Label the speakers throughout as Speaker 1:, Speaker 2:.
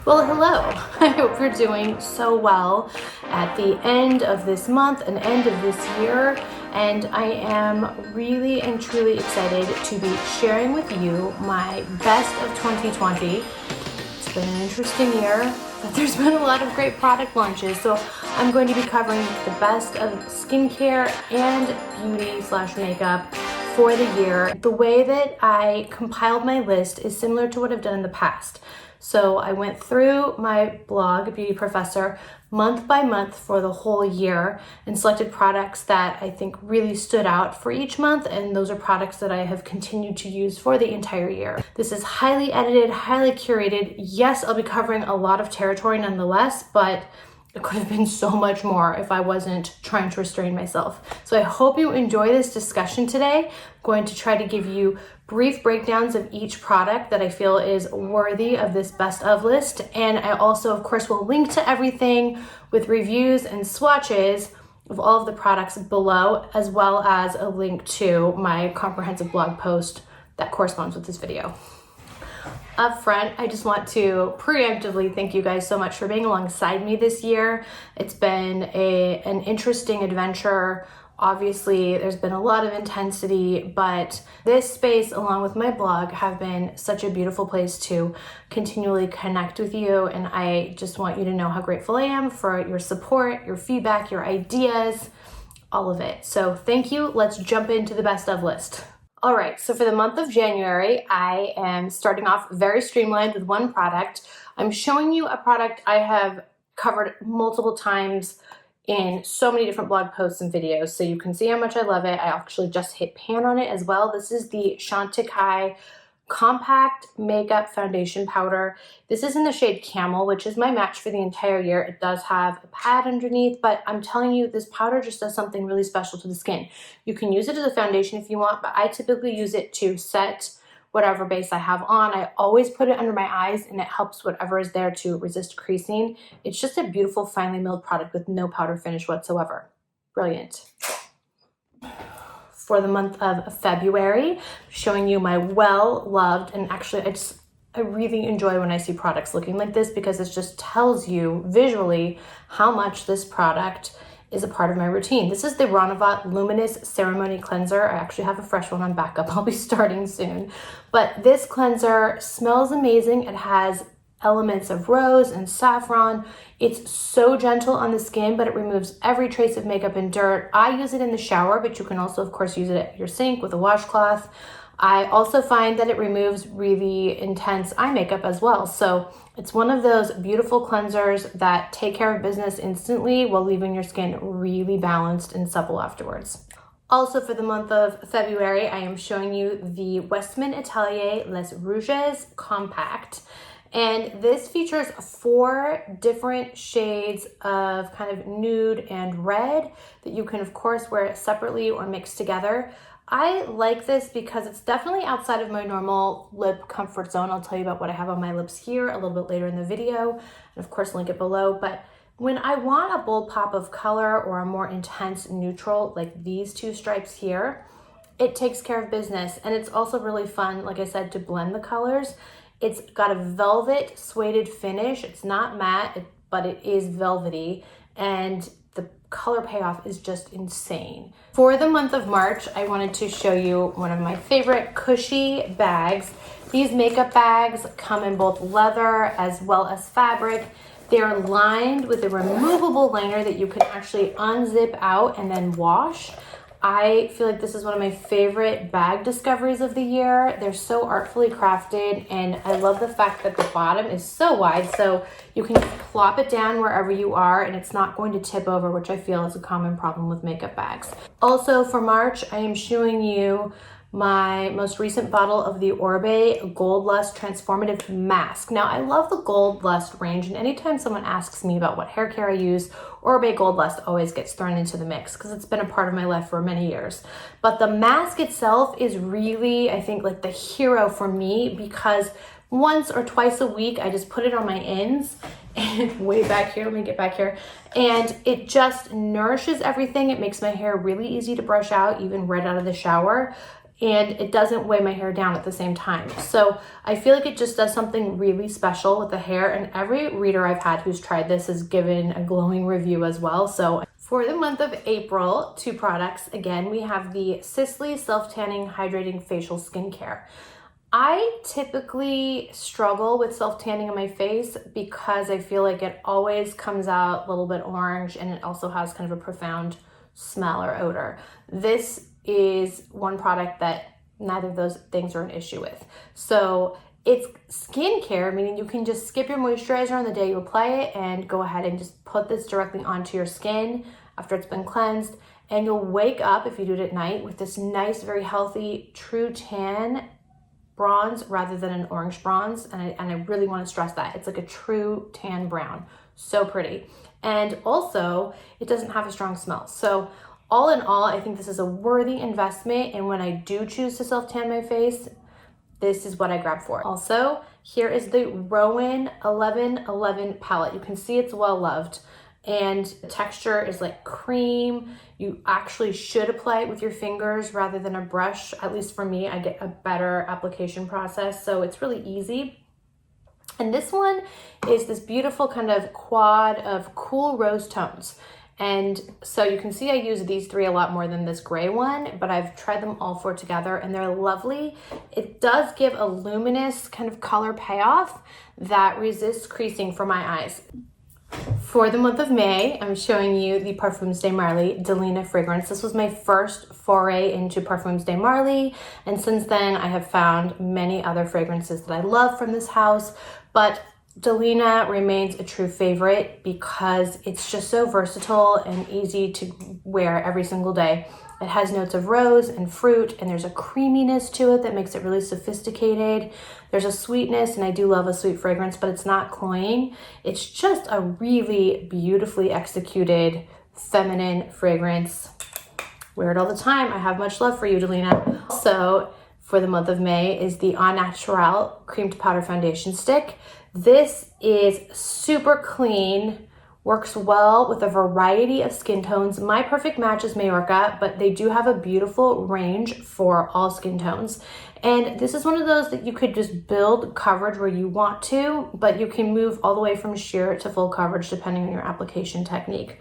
Speaker 1: Well, hello. I hope you're doing so well at the end of this month and end of this year. And I am really and truly excited to be sharing with you my best of 2020. It's been an interesting year, but there's been a lot of great product launches. So I'm going to be covering the best of skincare and beauty/makeup for the year. The way that I compiled my list is similar to what I've done in the past. So I went through my blog, Beauty Professor, month by month for the whole year and selected products that I think really stood out for each month. And those are products that I have continued to use for the entire year. This is highly edited, highly curated. Yes, I'll be covering a lot of territory nonetheless, but it could have been so much more if I wasn't trying to restrain myself. So I hope you enjoy this discussion today. I'm going to try to give you brief breakdowns of each product that I feel is worthy of this best of list. And I also, of course, will link to everything with reviews and swatches of all of the products below, as well as a link to my comprehensive blog post that corresponds with this video. Up front, I just want to preemptively thank you guys so much for being alongside me this year. It's been an interesting adventure. Obviously, there's been a lot of intensity, but this space, along with my blog, have been such a beautiful place to continually connect with you. And I just want you to know how grateful I am for your support, your feedback, your ideas, all of it. So thank you. Let's jump into the best of list. All right, so for the month of January, I am starting off very streamlined with one product. I'm showing you a product I have covered multiple times in so many different blog posts and videos, so you can see how much I love it. I actually just hit pan on it as well. This is the Chantecaille Compact Makeup Foundation Powder. This is in the shade Camel, which is my match for the entire year. It does have a pad underneath, but I'm telling you, this powder just does something really special to the skin. You can use it as a foundation if you want, but I typically use it to set whatever base I have on. I always put it under my eyes and it helps whatever is there to resist creasing. It's just a beautiful, finely milled product with no powder finish whatsoever. Brilliant. For the month of February, showing you my well-loved, and actually I really enjoy when I see products looking like this because it just tells you visually how much this product is a part of my routine. This is the Renovat Luminous Ceremony Cleanser. I actually have a fresh one on backup. I'll be starting soon. But this cleanser smells amazing. It has elements of rose and saffron. It's so gentle on the skin, but it removes every trace of makeup and dirt. I use it in the shower, but you can also, of course, use it at your sink with a washcloth. I also find that it removes really intense eye makeup as well. So it's one of those beautiful cleansers that take care of business instantly while leaving your skin really balanced and supple afterwards. Also for the month of February, I am showing you the Westman Atelier Les Rouges Compact. And this features 4 different shades of kind of nude and red that you can, of course, wear separately or mix together. I like this because it's definitely outside of my normal lip comfort zone. I'll tell you about what I have on my lips here a little bit later in the video, and of course link it below. But when I want a bold pop of color or a more intense neutral, like these 2 stripes here, it takes care of business. And it's also really fun, like I said, to blend the colors. It's got a velvet suede finish. It's not matte, but it is velvety, and the color payoff is just insane. For the month of March, I wanted to show you one of my favorite cushy bags. These makeup bags come in both leather as well as fabric. They're lined with a removable liner that you can actually unzip out and then wash. I feel like this is one of my favorite bag discoveries of the year. They're so artfully crafted, and I love the fact that the bottom is so wide, so you can just plop it down wherever you are and it's not going to tip over, which I feel is a common problem with makeup bags. Also for March, I am showing you my most recent bottle of the Orbe Gold Lust Transformative Mask. Now, I love the Gold Lust range, and anytime someone asks me about what hair care I use, Orbe Gold Lust always gets thrown into the mix because it's been a part of my life for many years. But the mask itself is really, I think, like the hero for me because once or twice a week, I just put it on my ends and way back here, let me get back here, and it just nourishes everything. It makes my hair really easy to brush out, even right out of the shower. and it doesn't weigh my hair down at the same time. So I feel like it just does something really special with the hair, and every reader I've had who's tried this has given a glowing review as well. So for the month of April, 2 products. Again, we have the Sisley Self-Tanning Hydrating Facial Skincare. I typically struggle with self-tanning on my face because I feel like it always comes out a little bit orange, and it also has kind of a profound smell or odor. This is one product that neither of those things are an issue with. So it's skincare, meaning you can just skip your moisturizer on the day you apply it and go ahead and just put this directly onto your skin after it's been cleansed. And you'll wake up, if you do it at night, with this nice, very healthy, true tan bronze rather than an orange bronze. And I really want to stress that. It's like a true tan brown. So pretty. And also, it doesn't have a strong smell. So all in all, I think this is a worthy investment. And when I do choose to self-tan my face, this is what I grab for. Also, here is the Rowan 1111 palette. You can see it's well loved. And the texture is like cream. You actually should apply it with your fingers rather than a brush. At least for me, I get a better application process. So it's really easy. And this one is this beautiful kind of quad of cool rose tones. And so you can see I use these 3 a lot more than this gray one, but I've tried them all 4 together and they're lovely. It does give a luminous kind of color payoff that resists creasing for my eyes. For the month of May, I'm showing you the Parfums de Marly Delina fragrance. This was my first foray into Parfums de Marly, and since then I have found many other fragrances that I love from this house, but Delina remains a true favorite because it's just so versatile and easy to wear every single day. It has notes of rose and fruit, and there's a creaminess to it that makes it really sophisticated. There's a sweetness, and I do love a sweet fragrance, but it's not cloying. It's just a really beautifully executed feminine fragrance. Wear it all the time. I have much love for you, Delina. Also, for the month of May is the Au Naturel Cream to Powder Foundation Stick. This is super clean, works well with a variety of skin tones. My perfect match is Majorca, but they do have a beautiful range for all skin tones. And this is one of those that you could just build coverage where you want to, but you can move all the way from sheer to full coverage depending on your application technique.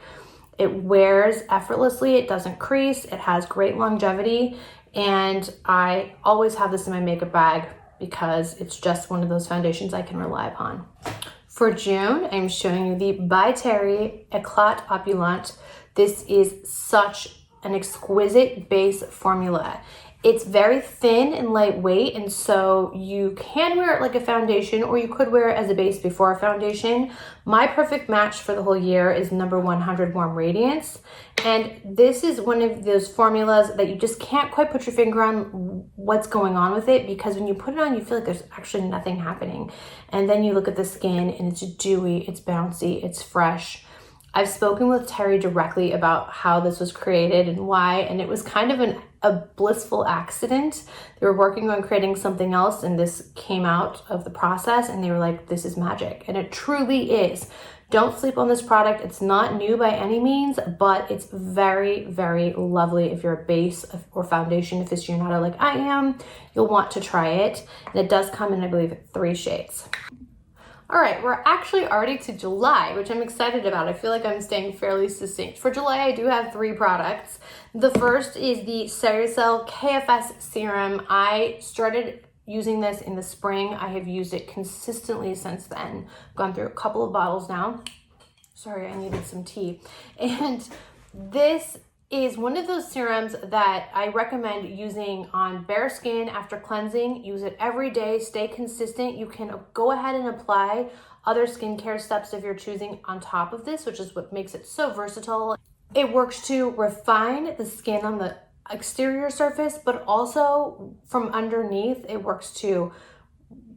Speaker 1: It wears effortlessly, it doesn't crease, it has great longevity, and I always have this in my makeup bag because it's just one of those foundations I can rely upon. For June, I'm showing you the By Terry Eclat Opulent. This is such an exquisite base formula. It's very thin and lightweight, and so you can wear it like a foundation, or you could wear it as a base before a foundation. My perfect match for the whole year is number 100 Warm Radiance, and this is one of those formulas that you just can't quite put your finger on what's going on with it, because when you put it on, you feel like there's actually nothing happening. And then you look at the skin, and it's dewy, it's bouncy, it's fresh. I've spoken with Terry directly about how this was created and why, and it was kind of a blissful accident. They were working on creating something else, and this came out of the process, and they were like, this is magic. And it truly is. Don't sleep on this product. It's not new by any means, but it's very, very lovely. If you're a base or foundation aficionado like I am, you'll want to try it. And it does come in, I believe, 3 shades. All right, we're actually already to July, which I'm excited about. I feel like I'm staying fairly succinct. For July, I do have 3 products. The first is the Serucell KFS Serum. I started using this in the spring. I have used it consistently since then. Gone through a couple of bottles now. Sorry, I needed some tea. And this is one of those serums that I recommend using on bare skin after cleansing. Use it every day, stay consistent. You can go ahead and apply other skincare steps if you're choosing on top of this, which is what makes it so versatile. It works to refine the skin on the exterior surface, but also from underneath, it works to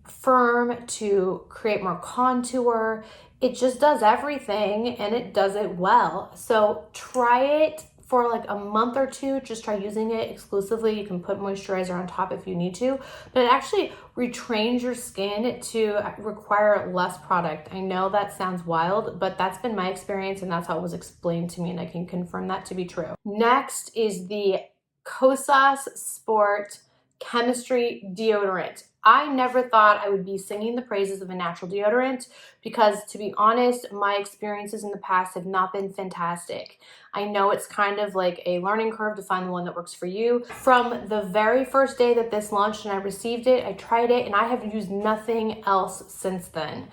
Speaker 1: firm, to create more contour. It just does everything, and it does it well. So try it for like a month or 2. Just try using it exclusively. You can put moisturizer on top if you need to, but it actually retrains your skin to require less product. I know that sounds wild, but that's been my experience, and that's how it was explained to me, and I can confirm that to be true. Next is the Kosas Sport chemistry deodorant. I never thought I would be singing the praises of a natural deodorant because, to be honest, my experiences in the past have not been fantastic. I know it's kind of like a learning curve to find the one that works for you. From the very first day that this launched and I received it, I tried it and I have used nothing else since then.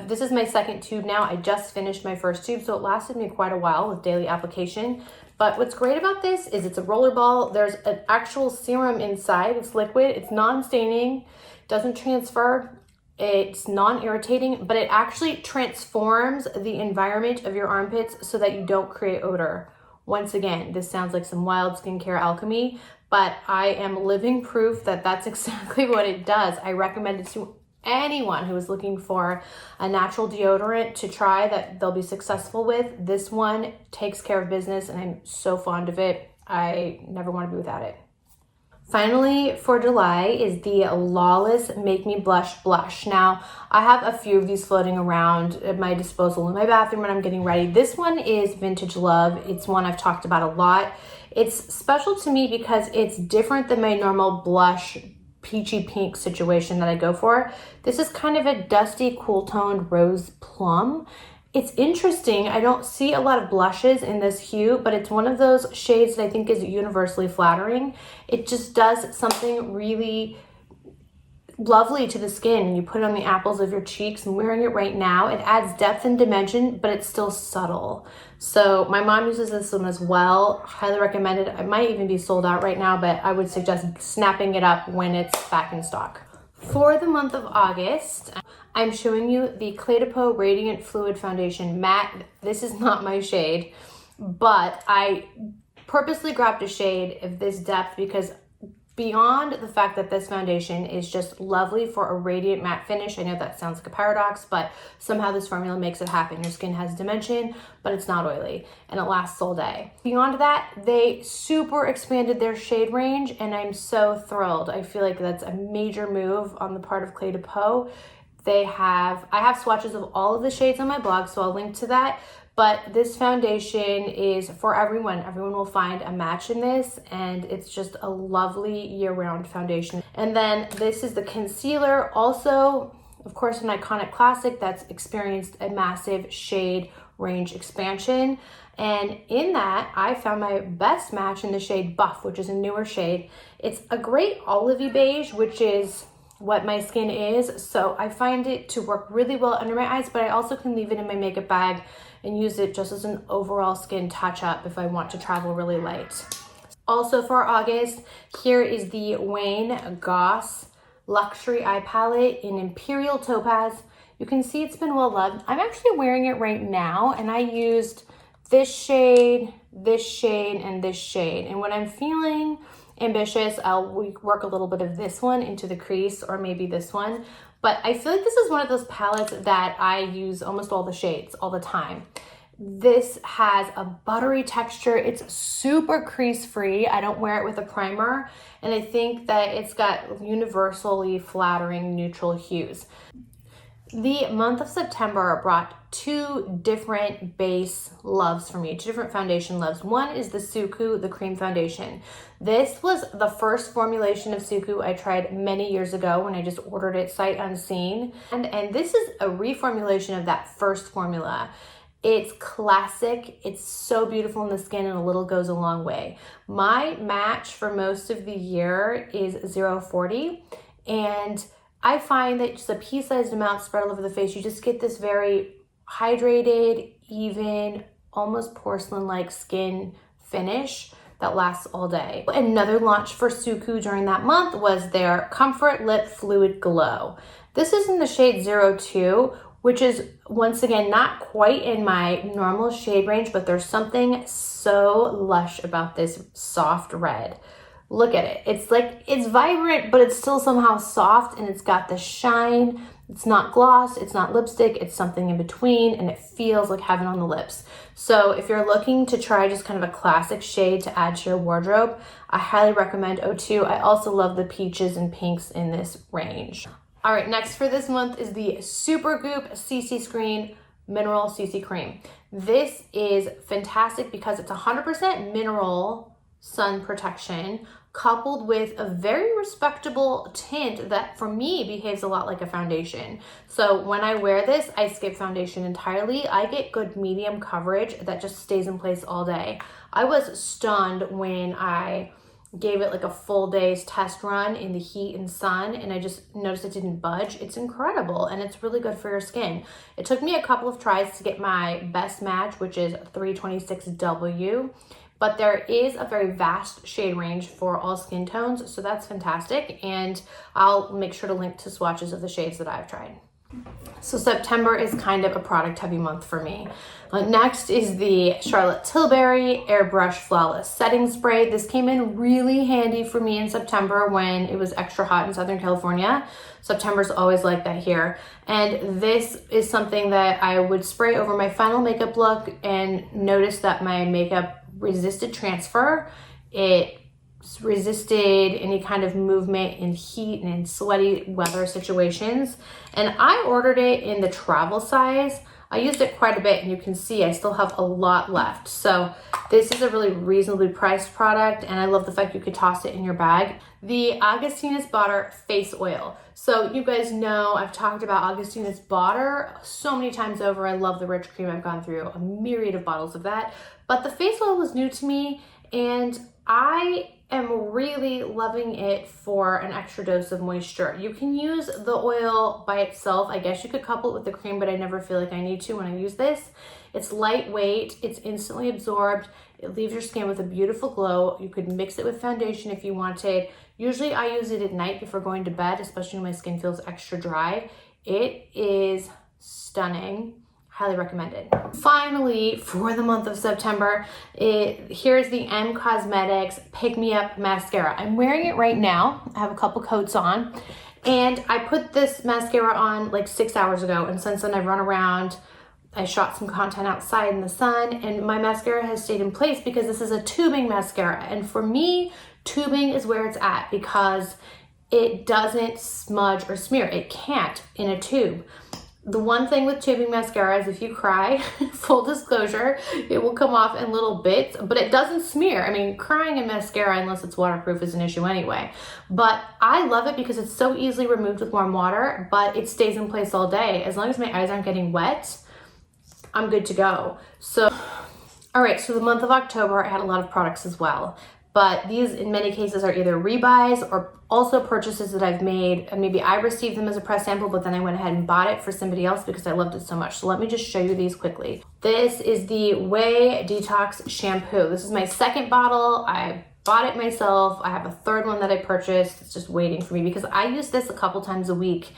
Speaker 1: This is my second tube now. I just finished my first tube, so it lasted me quite a while with daily application. But what's great about this is it's a roller ball. There's an actual serum inside. It's liquid. It's non-staining, doesn't transfer. It's non-irritating, but it actually transforms the environment of your armpits so that you don't create odor. Once again, this sounds like some wild skincare alchemy, but I am living proof that that's exactly what it does. I recommend it to anyone who is looking for a natural deodorant to try that they'll be successful with. This one takes care of business and I'm so fond of it. I never want to be without it. Finally, for July is the Lawless Make Me Blush Blush. Now, I have a few of these floating around at my disposal in my bathroom when I'm getting ready. This one is Vintage Love. It's one I've talked about a lot. It's special to me because it's different than my normal blush peachy pink situation that I go for. This is kind of a dusty, cool toned rose plum. It's interesting. I don't see a lot of blushes in this hue, but it's one of those shades that I think is universally flattering. It just does something really lovely to the skin. You put it on the apples of your cheeks. I'm wearing it right now. It adds depth and dimension, but it's still subtle. So my mom uses this one as well. Highly recommended. It might even be sold out right now, but I would suggest snapping it up when it's back in stock. For the month of August, I'm showing you the Clé de Peau Radiant Fluid Foundation Matte. This is not my shade, but I purposely grabbed a shade of this depth because beyond the fact that this foundation is just lovely for a radiant matte finish, I know that sounds like a paradox, but somehow this formula makes it happen. Your skin has dimension, but it's not oily, and it lasts all day. Beyond that, they super expanded their shade range, and I'm so thrilled. I feel like that's a major move on the part of Clé de Peau. I have swatches of all of the shades on my blog, so I'll link to that. But this foundation is for everyone. Everyone will find a match in this, and it's just a lovely year-round foundation. And then this is the concealer, also, of course, an iconic classic that's experienced a massive shade range expansion. And in that, I found my best match in the shade Buff, which is a newer shade. It's a great olivey beige, which is what my skin is, so I find it to work really well under my eyes, but I also can leave it in my makeup bag and use it just as an overall skin touch-up if I want to travel really light. Also for August, here is the Wayne Goss Luxury Eye Palette in Imperial Topaz. You can see it's been well loved. I'm actually wearing it right now, and I used this shade, and this shade. And when I'm feeling ambitious, I'll work a little bit of this one into the crease, or maybe this one. But I feel like this is one of those palettes that I use almost all the shades all the time. This has a buttery texture. It's super crease free. I don't wear it with a primer. And I think that it's got universally flattering neutral hues. The month of September brought two different base loves for me, two different foundation loves. One is the Suku, the cream foundation. This was the first formulation of Suku I tried many years ago when I just ordered it sight unseen. And this is a reformulation of that first formula. It's classic. It's so beautiful in the skin, and a little goes a long way. My match for most of the year is 040, and I find that just a pea-sized amount spread all over the face, you just get this very hydrated, even, almost porcelain-like skin finish that lasts all day. Another launch for Suku during that month was their Comfort Lip Fluid Glow. This is in the shade 02, which is, once again, not quite in my normal shade range, but there's something so lush about this soft red. Look at it. It's vibrant, but it's still somehow soft, and it's got the shine. It's not gloss, it's not lipstick, it's something in between, and it feels like heaven on the lips. So if you're looking to try just kind of a classic shade to add to your wardrobe, I highly recommend 02. I also love the peaches and pinks in this range. All right, next for this month is the Supergoop CC Screen Mineral CC Cream. This is fantastic because it's 100% mineral sun protection, coupled with a very respectable tint that for me behaves a lot like a foundation. So when I wear this, I skip foundation entirely. I get good medium coverage that just stays in place all day. I was stunned when I gave it like a full day's test run in the heat and sun, and I just noticed it didn't budge. It's incredible, and it's really good for your skin. It took me a couple of tries to get my best match, which is 326W, but there is a very vast shade range for all skin tones, so that's fantastic, and I'll make sure to link to swatches of the shades that I've tried. So September is kind of a product heavy month for me. Next is the Charlotte Tilbury Airbrush Flawless Setting Spray. This came in really handy for me in September when it was extra hot in Southern California. September's always like that here. And this is something that I would spray over my final makeup look and notice that my makeup resisted transfer. It resisted any kind of movement in heat and in sweaty weather situations. And I ordered it in the travel size. I used it quite a bit, and you can see I still have a lot left. So this is a really reasonably priced product, and I love the fact you could toss it in your bag. The Augustinus Bader Face Oil. So you guys know I've talked about Augustinus Bader so many times over. I love the rich cream. I've gone through a myriad of bottles of that. But the face oil was new to me, and I am really loving it for an extra dose of moisture. You can use the oil by itself. I guess you could couple it with the cream, but I never feel like I need to when I use this. It's lightweight, it's instantly absorbed, it leaves your skin with a beautiful glow. You could mix it with foundation if you wanted. Usually I use it at night before going to bed, especially when my skin feels extra dry. It is stunning. Highly recommended. Finally, for the month of September, here's the M Cosmetics Pick Me Up Mascara. I'm wearing it right now. I have a couple coats on, and I put this mascara on like 6 hours ago, and since then I've run around. I shot some content outside in the sun, and my mascara has stayed in place because this is a tubing mascara. And for me, tubing is where it's at because it doesn't smudge or smear. It can't in a tube. The one thing with tubing mascara is if you cry, full disclosure, it will come off in little bits, but it doesn't smear. I mean, crying in mascara, unless it's waterproof, is an issue anyway. But I love it because it's so easily removed with warm water, but it stays in place all day. As long as my eyes aren't getting wet, I'm good to go. So, all right, so the month of October, I had a lot of products as well. But these, in many cases, are either rebuys or also purchases that I've made. And maybe I received them as a press sample, but then I went ahead and bought it for somebody else because I loved it so much. So let me just show you these quickly. This is the Way Detox Shampoo. This is my second bottle. I bought it myself. I have a third one that I purchased. It's just waiting for me because I use this a couple times a week.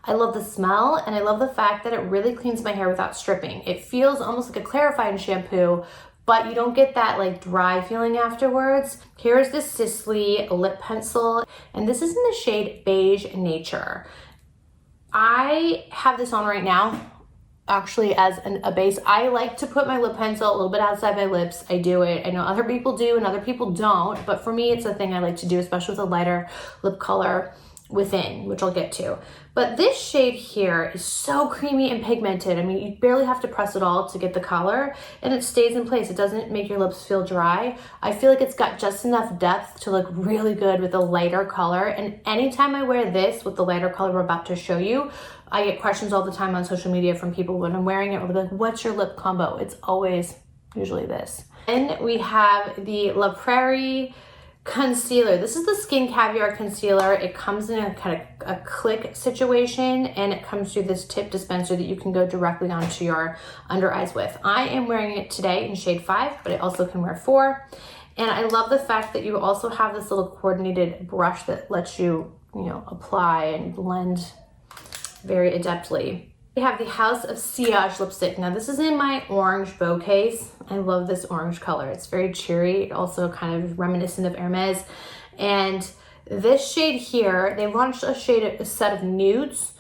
Speaker 1: I love the smell, and I love the fact that it really cleans my hair without stripping. It feels almost like a clarifying shampoo, but you don't get that like dry feeling afterwards. Here's the Sisley lip pencil, and this is in the shade Beige Nature. I have this on right now, actually as a base. I like to put my lip pencil a little bit outside my lips. I do it. I know other people do and other people don't, but for me, it's a thing I like to do, especially with a lighter lip color within, which I'll get to. But this shade here is so creamy and pigmented. I mean, you barely have to press it all to get the color, and it stays in place. It doesn't make your lips feel dry. I feel like it's got just enough depth to look really good with a lighter color. And anytime I wear this with the lighter color we're about to show you, I get questions all the time on social media from people when I'm wearing it. They'll be like, what's your lip combo? It's always usually this. And we have the La Prairie Concealer. This is the Skin Caviar Concealer. It comes in a kind of a click situation, and it comes through this tip dispenser that you can go directly onto your under eyes with. I am wearing it today in shade 5, but I also can wear 4. And I love the fact that you also have this little coordinated brush that lets you, apply and blend very adeptly. We have the House of Sillage lipstick. Now this is in my orange bow case. I love this orange color. It's very cheery, also kind of reminiscent of Hermes. And this shade here, they launched a set of nudes,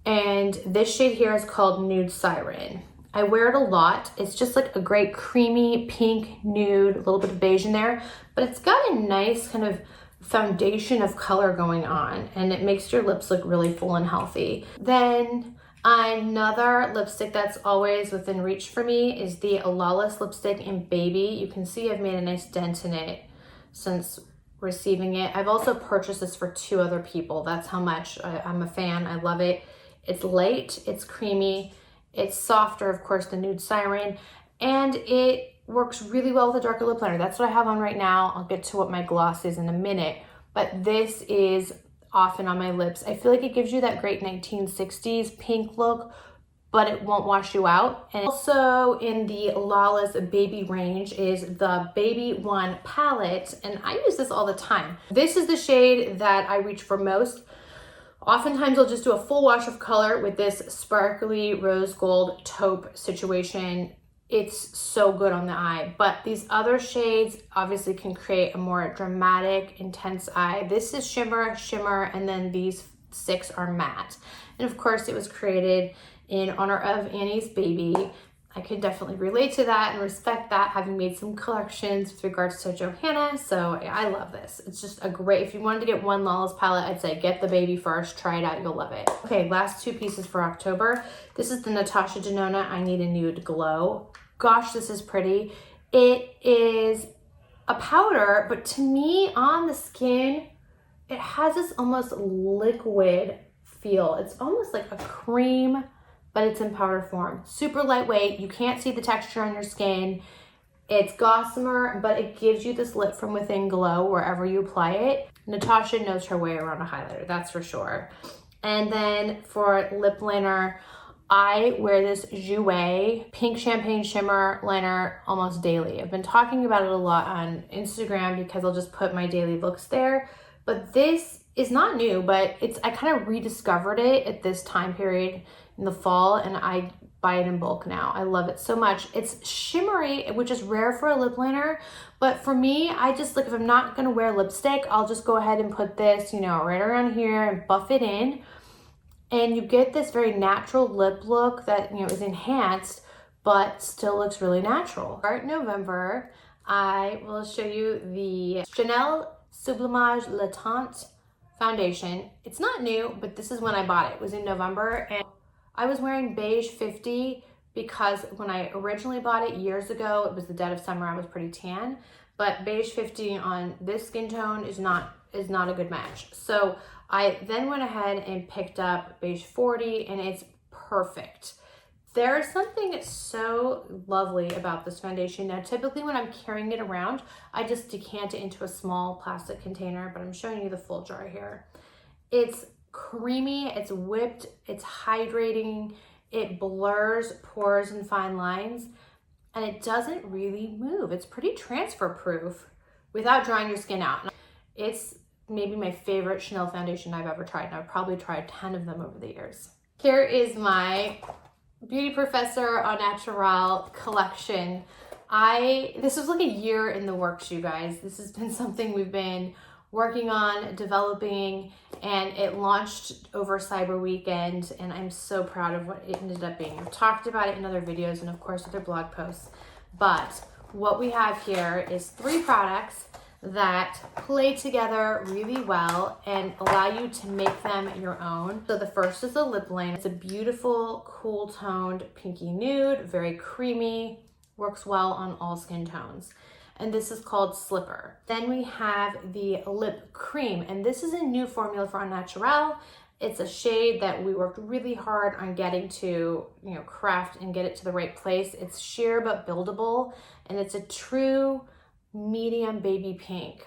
Speaker 1: and this shade here is called Nude Siren. I wear it a lot. It's just like a great creamy pink nude, a little bit of beige in there, but it's got a nice kind of foundation of color going on, and it makes your lips look really full and healthy. Then another lipstick that's always within reach for me is the Lawless lipstick in Baby. You can see I've made a nice dent in it since receiving it. I've also purchased this for 2 other people. That's how much I'm a fan. I love it. It's light, it's creamy, it's softer, of course, than Nude Siren, and it works really well with a darker lip liner. That's what I have on right now. I'll get to what my gloss is in a minute, but this is often on my lips. I feel like it gives you that great 1960s pink look, but it won't wash you out. And also in the Lawless Baby range is the Baby One palette, and I use this all the time. This is the shade that I reach for most. Oftentimes I'll just do a full wash of color with this sparkly rose gold taupe situation. It's so good on the eye, but these other shades obviously can create a more dramatic, intense eye. This is shimmer, shimmer, and then these 6 are matte. And of course it was created in honor of Annie's baby. I could definitely relate to that and respect that, having made some collections with regards to Johanna. So I love this. It's just a great, if you wanted to get one Lawless palette, I'd say get the baby first, try it out, you'll love it. Okay, last 2 pieces for October. This is the Natasha Denona I Need a Nude Glow. Gosh, this is pretty. It is a powder, but to me on the skin, it has this almost liquid feel. It's almost like a cream, but it's in powder form. Super lightweight, you can't see the texture on your skin. It's gossamer, but it gives you this lip from within glow wherever you apply it. Natasha knows her way around a highlighter, that's for sure. And then for lip liner, I wear this Jouer Pink Champagne Shimmer Liner almost daily. I've been talking about it a lot on Instagram because I'll just put my daily looks there. But this is not new, but I kind of rediscovered it at this time period in the fall, and I buy it in bulk now. I love it so much. It's shimmery, which is rare for a lip liner, but for me, I just like, if I'm not gonna wear lipstick, I'll just go ahead and put this, you know, right around here and buff it in. And you get this very natural lip look that, you know, is enhanced, but still looks really natural. Start November, I will show you the Chanel Sublimage Le Teint foundation. It's not new, but this is when I bought it. It was in November, and I was wearing beige 50 because when I originally bought it years ago, it was the dead of summer, I was pretty tan, but beige 50 on this skin tone is not a good match. So I then went ahead and picked up beige 40, and it's perfect. There is something so lovely about this foundation. Now, typically when I'm carrying it around, I just decant it into a small plastic container, but I'm showing you the full jar here. It's creamy, it's whipped, it's hydrating, it blurs pores and fine lines, and it doesn't really move. It's pretty transfer proof without drying your skin out. It's maybe my favorite Chanel foundation I've ever tried, and I've probably tried 10 of them over the years. Here is my Beauty Professor Au Naturel collection. This was like a year in the works, you guys. This has been something we've been working on, developing, and it launched over Cyber Weekend, and I'm so proud of what it ended up being. I've talked about it in other videos and of course other blog posts, but what we have here is 3 products that play together really well and allow you to make them your own. So the first is a lip liner. It's a beautiful, cool toned pinky nude, very creamy, works well on all skin tones. And this is called Slipper. Then we have the lip cream, and this is a new formula for Au Naturel. It's a shade that we worked really hard on getting to, craft and get it to the right place. It's sheer but buildable, and it's a true medium baby pink.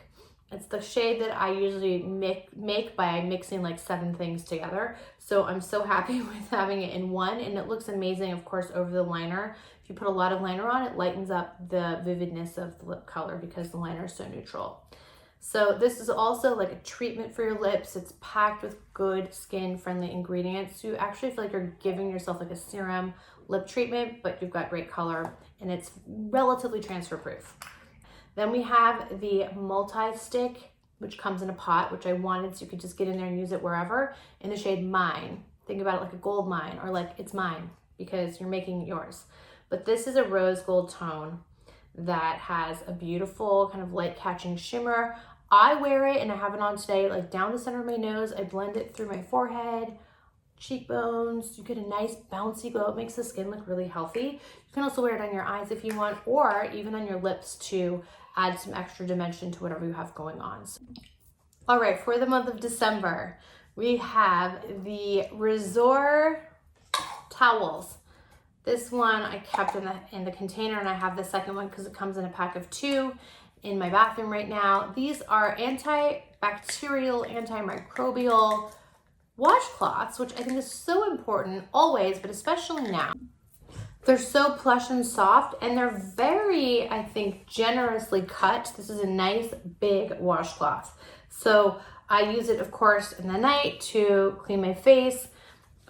Speaker 1: It's the shade that I usually make by mixing like 7 things together. So I'm so happy with having it in one, and it looks amazing, of course, over the liner. If you put a lot of liner on, it lightens up the vividness of the lip color because the liner is so neutral. So this is also like a treatment for your lips. It's packed with good skin-friendly ingredients. So you actually feel like you're giving yourself like a serum lip treatment, but you've got great color, and it's relatively transfer proof. Then we have the multi-stick, which comes in a pot, which I wanted so you could just get in there and use it wherever, in the shade Mine. Think about it like a gold mine, or like it's mine because you're making it yours. But this is a rose gold tone that has a beautiful kind of light catching shimmer. I wear it, and I have it on today, like down the center of my nose. I blend it through my forehead, cheekbones. You get a nice bouncy glow. It makes the skin look really healthy. You can also wear it on your eyes if you want, or even on your lips to add some extra dimension to whatever you have going on. All right, for the month of December, we have the Resort towels. This one I kept in the container, and I have the second one because it comes in a pack of 2 in my bathroom right now. These are antibacterial, antimicrobial washcloths, which I think is so important always, but especially now. They're so plush and soft, and they're very, I think, generously cut. This is a nice big washcloth. So I use it, of course, in the night to clean my face,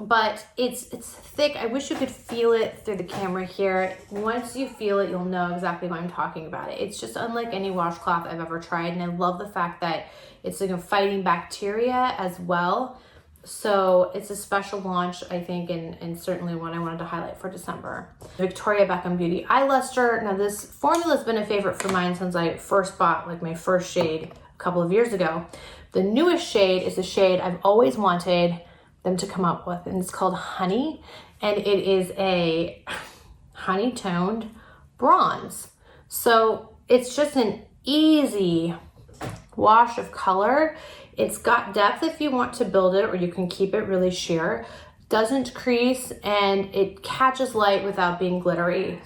Speaker 1: but it's thick. I wish you could feel it through the camera here. Once you feel it, you'll know exactly what I'm talking about. It's just unlike any washcloth I've ever tried, and I love the fact that it's like fighting bacteria as well. So it's a special launch, I think, and certainly one I wanted to highlight for December. Victoria Beckham Beauty Eye Luster. Now this formula has been a favorite for mine since I first bought like my first shade a couple of years ago. The newest shade is a shade I've always wanted them to come up with, and it's called Honey, and it is a honey toned bronze. So it's just an easy wash of color. It's got depth if you want to build it, or you can keep it really sheer. Doesn't crease, and it catches light without being glittery.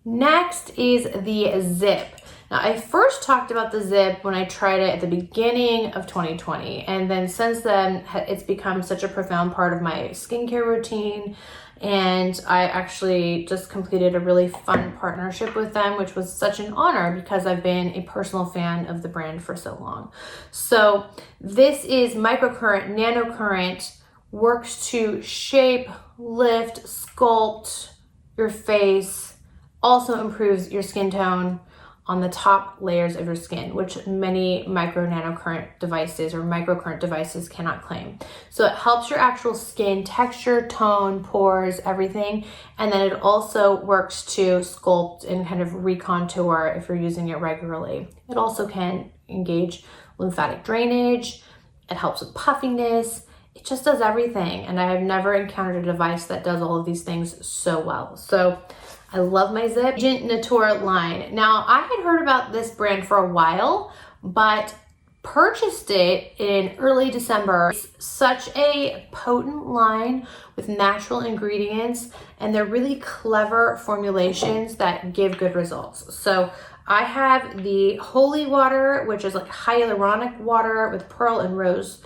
Speaker 1: Next is the Zip. Now, I first talked about the Zip when I tried it at the beginning of 2020, and then since then, it's become such a profound part of my skincare routine, and I actually just completed a really fun partnership with them, which was such an honor because I've been a personal fan of the brand for so long. So this is microcurrent, nanocurrent, works to shape, lift, sculpt your face, also improves your skin tone on the top layers of your skin, which many nanocurrent devices or microcurrent devices cannot claim. So it helps your actual skin texture, tone, pores, everything. And then it also works to sculpt and kind of recontour if you're using it regularly. It also can engage lymphatic drainage. It helps with puffiness. It just does everything. And I have never encountered a device that does all of these things so well. So I love my Zip Agent Natura line. Now, I had heard about this brand for a while, but purchased it in early December. It's such a potent line with natural ingredients, and they're really clever formulations that give good results. So I have the Holy Water, which is like hyaluronic water with pearl and rose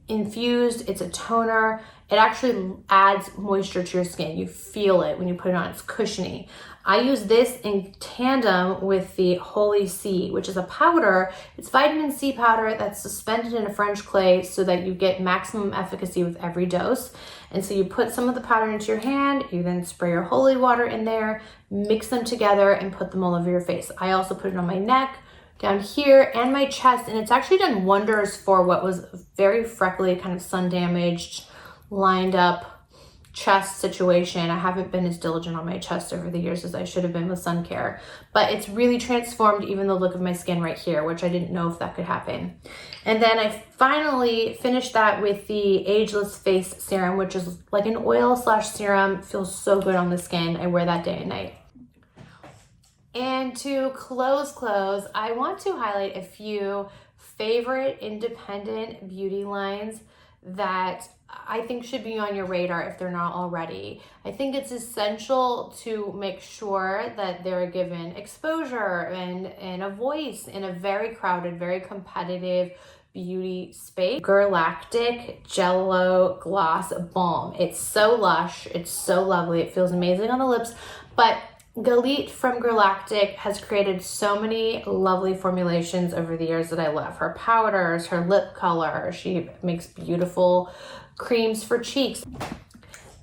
Speaker 1: infused. It's a toner. It actually adds moisture to your skin. You feel it when you put it on. It's cushiony. I use this in tandem with the Holy C, which is a powder. It's vitamin C powder that's suspended in a French clay so that you get maximum efficacy with every dose. And so you put some of the powder into your hand, you then spray your Holy Water in there, mix them together, and put them all over your face. I also put it on my neck, down here, and my chest, and it's actually done wonders for what was very freckly, kind of sun damaged, lined up chest situation. I haven't been as diligent on my chest over the years as I should have been with sun care, but it's really transformed even the look of my skin right here, which I didn't know if that could happen. And then I finally finished that with the Ageless Face Serum, which is like an oil/serum. It feels so good on the skin. I wear that day and night. And to close, I want to highlight a few favorite independent beauty lines that I think should be on your radar if they're not already. I think it's essential to make sure that they're given exposure and a voice in a very crowded, very competitive beauty space. Galactic Jello Gloss Balm. It's so lush. It's so lovely. It feels amazing on the lips, but Galit from Galactic has created so many lovely formulations over the years that I love. Her powders, her lip color, she makes beautiful creams for cheeks.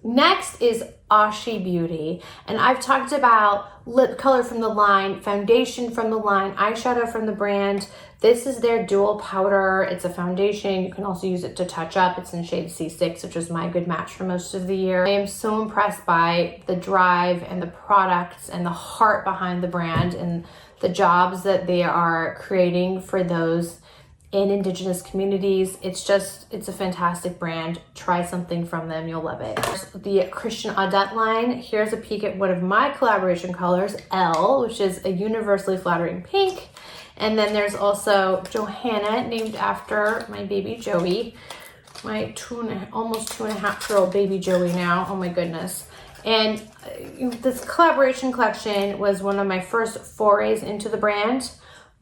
Speaker 1: Next is Ashi Beauty, and I've talked about lip color from the line, foundation from the line, eyeshadow from the brand. This is their dual powder. It's a foundation. You can also use it to touch up. It's in shade C6, which is my good match for most of the year. I am so impressed by the drive and the products and the heart behind the brand and the jobs that they are creating for those in indigenous communities. It's a fantastic brand. Try something from them, you'll love it. The Christian Audette line. Here's a peek at one of my collaboration colors, L, which is a universally flattering pink. And then there's also Johanna, named after my baby Joey, my almost 2.5-year-old baby Joey now. Oh my goodness. And this collaboration collection was one of my first forays into the brand.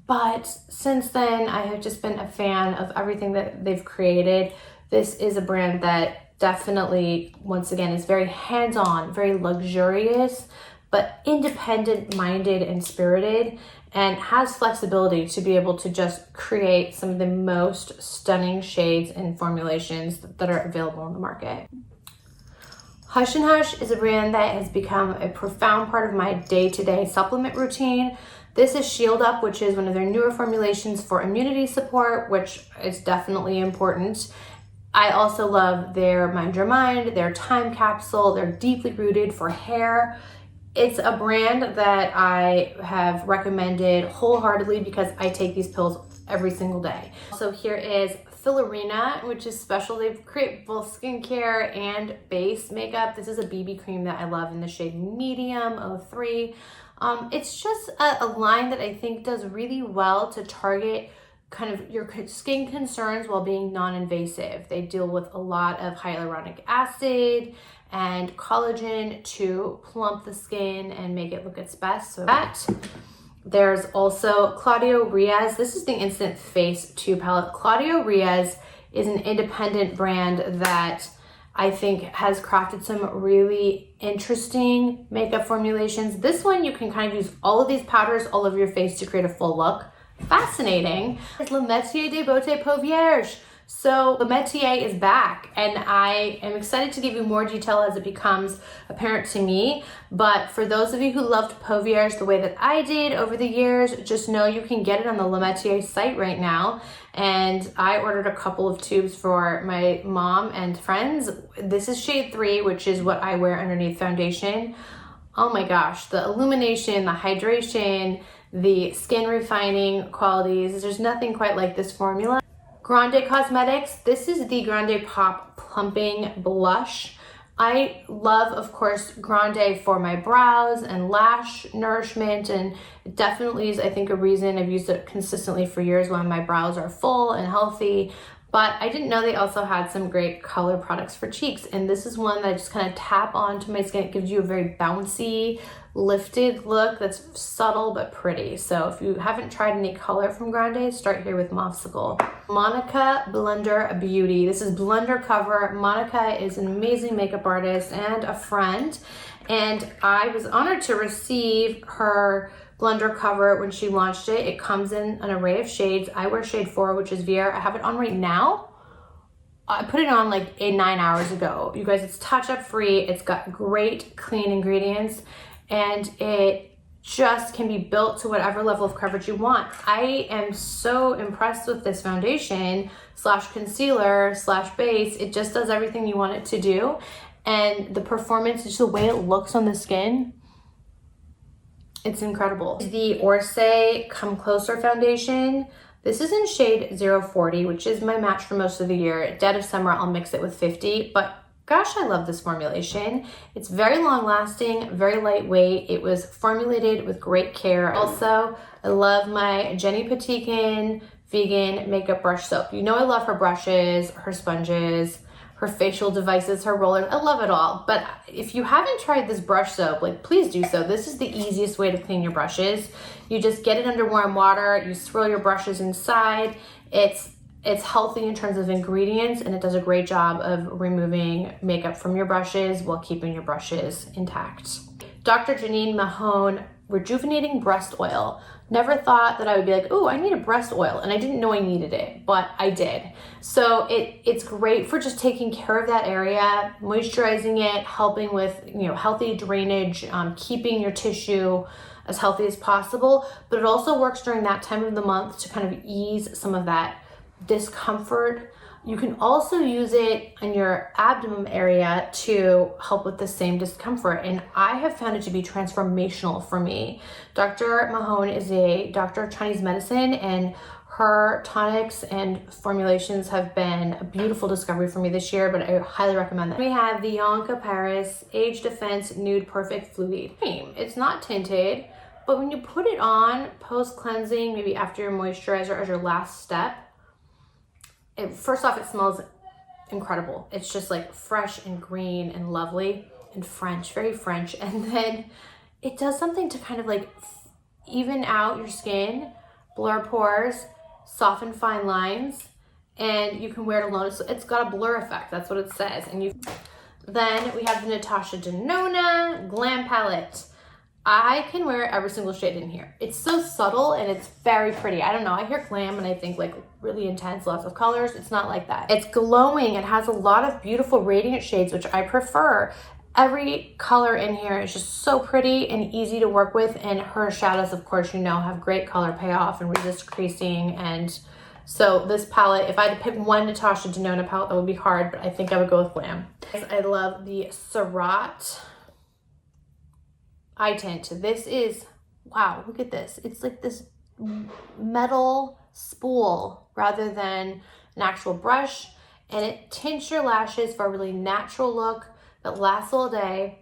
Speaker 1: But since then, I have just been a fan of everything that they've created. This is a brand that definitely, once again, is very hands-on, very luxurious, but independent-minded and spirited, and has flexibility to be able to just create some of the most stunning shades and formulations that are available on the market. Hush and Hush is a brand that has become a profound part of my day-to-day supplement routine. This is Shield Up, which is one of their newer formulations for immunity support, which is definitely important. I also love their Mind Your Mind, their Time Capsule. They're deeply rooted for hair. It's a brand that I have recommended wholeheartedly because I take these pills every single day. So here is Filarina, which is special. They create both skincare and base makeup. This is a BB cream that I love in the shade Medium 03. It's just a line that I think does really well to target kind of your skin concerns while being non-invasive. They deal with a lot of hyaluronic acid and collagen to plump the skin and make it look its best. So there's also Claudio Riaz. This is the Instant Face 2 palette. Claudio Riaz is an independent brand that I think has crafted some really interesting makeup formulations. This one, you can kind of use all of these powders all over your face to create a full look. Fascinating. It's Le Métier de Beauté Peau Vierge. So Le Métier is back, and I am excited to give you more detail as it becomes apparent to me. But for those of you who loved Peau Vierge the way that I did over the years, just know you can get it on the Le Métier site right now. And I ordered a couple of tubes for my mom and friends. This is shade 3, which is what I wear underneath foundation. Oh my gosh, the illumination, the hydration, the skin refining qualities. There's nothing quite like this formula. Grande Cosmetics. This is the Grande Pop Plumping Blush. I love, of course, Grande for my brows and lash nourishment, and it definitely is, I think, a reason I've used it consistently for years when my brows are full and healthy. But I didn't know they also had some great color products for cheeks, and this is one that I just kind of tap onto my skin. It gives you a very bouncy, lifted look that's subtle but pretty. So if you haven't tried any color from Grande, start here with Mopsicle. Monica Blender Beauty. This is Blender Cover. Monica is an amazing makeup artist and a friend, and I was honored to receive her blender cover when she launched it. It comes in an array of shades. I wear shade 4, which is Vier. I have it on right now. I put it on like 9 hours ago. You guys, it's touch-up free. It's got great clean ingredients, and it just can be built to whatever level of coverage you want. I am so impressed with this foundation slash concealer slash base. It just does everything you want it to do. And the performance, just the way it looks on the skin, it's incredible. The Orsay Come Closer foundation. This is in shade 040, which is my match for most of the year. Dead of summer, I'll mix it with 50, but gosh, I love this formulation. It's very long lasting, very lightweight. It was formulated with great care. Also, I love my Jenny Patikin vegan makeup brush soap. You know I love her brushes, her sponges, her facial devices, her rollers. I love it all. But if you haven't tried this brush soap, like, please do so. This is the easiest way to clean your brushes. You just get it under warm water, you swirl your brushes inside. It's healthy in terms of ingredients, and it does a great job of removing makeup from your brushes while keeping your brushes intact. Dr. Janine Mahone Rejuvenating Breast Oil. Never thought that I would be like, oh, I need a breast oil, and I didn't know I needed it, but I did. So it's great for just taking care of that area, moisturizing it, helping with healthy drainage, keeping your tissue as healthy as possible. But it also works during that time of the month to kind of ease some of that discomfort. You can also use it in your abdomen area to help with the same discomfort, and I have found it to be transformational for me. Dr. Mahone is a doctor of Chinese medicine, and Her tonics and formulations have been a beautiful discovery for me this year, but I highly recommend them. We have the Yonka Paris Age Defense Nude Perfect Fluid Cream. It's not tinted, but when you put it on post-cleansing, maybe after your moisturizer as your last step, first off, it smells incredible. It's just like fresh and green and lovely and French, very French. And then it does something to kind of like even out your skin, blur pores, soften fine lines, and you can wear it alone. It's got a blur effect, that's what it says. Then we have the Natasha Denona Glam Palette. I can wear every single shade in here. It's so subtle and it's very pretty. I don't know, I hear glam and I think like really intense, lots of colors. It's not like that. It's glowing. It has a lot of beautiful radiant shades, which I prefer. Every color in here is just so pretty and easy to work with. And her shadows, of course, you know, have great color payoff and resist creasing. And so this palette, if I had to pick one Natasha Denona palette, that would be hard, but I think I would go with Glam. I love the Serucell eye tint. This is, wow, look at this. It's like this metal spool rather than an actual brush, and it tints your lashes for a really natural look that lasts all day.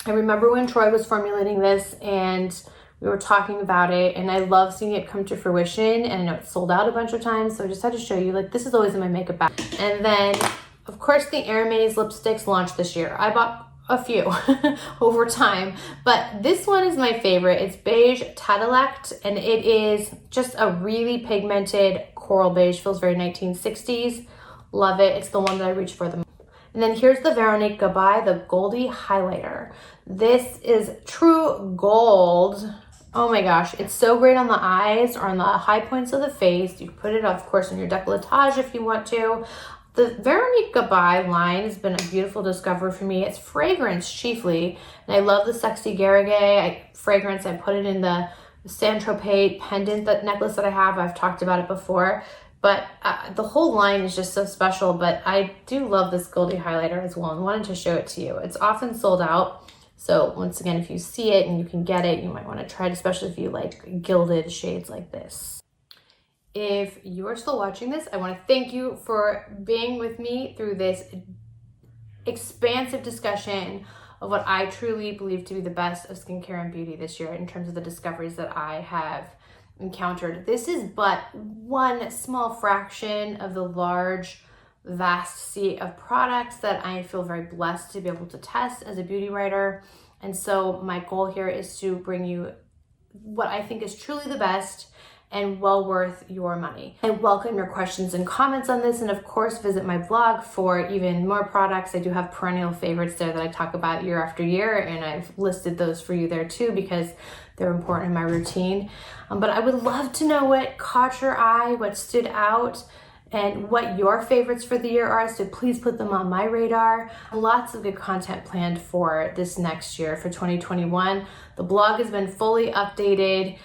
Speaker 1: I remember when Troy was formulating this and we were talking about it, and I love seeing it come to fruition, and I know it's sold out a bunch of times, so I just had to show you, like, this is always in my makeup bag. And then, of course, the Hermes lipsticks launched this year. I bought a few over time, but this one is my favorite. It's Beige Tadilect, and it is just a really pigmented coral beige. Feels very 1960s. Love it. It's the one that I reach for the most. And then here's the Veronique Gabai, the Goldie Highlighter. This is true gold. Oh my gosh, it's so great on the eyes or on the high points of the face. You can put it, of course, on your décolletage if you want to. The Veronique Gabai line has been a beautiful discovery for me. It's fragrance chiefly, and I love the Sexy Garrigue fragrance. I put it in the Saint-Tropez pendant, that necklace that I have. I've talked about it before, but the whole line is just so special. But I do love this Goldie highlighter as well and wanted to show it to you. It's often sold out, so once again, if you see it and you can get it, you might want to try it, especially if you like gilded shades like this. If you are still watching this, I want to thank you for being with me through this expansive discussion of what I truly believe to be the best of skincare and beauty this year in terms of the discoveries that I have encountered. This is but one small fraction of the large, vast sea of products that I feel very blessed to be able to test as a beauty writer. And so my goal here is to bring you what I think is truly the best and well worth your money. I welcome your questions and comments on this, and of course visit my blog for even more products. I do have perennial favorites there that I talk about year after year, and I've listed those for you there too because they're important in my routine. But I would love to know what caught your eye, what stood out, and what your favorites for the year are, so please put them on my radar. Lots of good content planned for this next year, for 2021. The blog has been fully updated.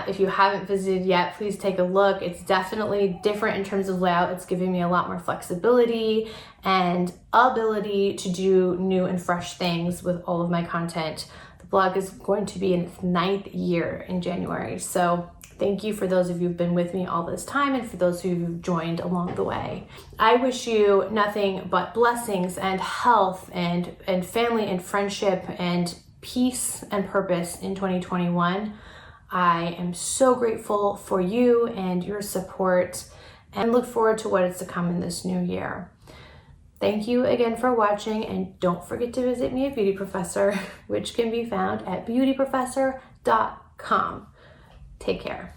Speaker 1: If you haven't visited yet, please take a look. It's definitely different in terms of layout. It's giving me a lot more flexibility and ability to do new and fresh things with all of my content. The blog is going to be in its 9th year in January. So thank you for those of you who've been with me all this time and for those who've joined along the way. I wish you nothing but blessings and health and family and friendship and peace and purpose in 2021. I am so grateful for you and your support and look forward to what is to come in this new year. Thank you again for watching, and don't forget to visit me at Beauty Professor, which can be found at beautyprofessor.com. Take care.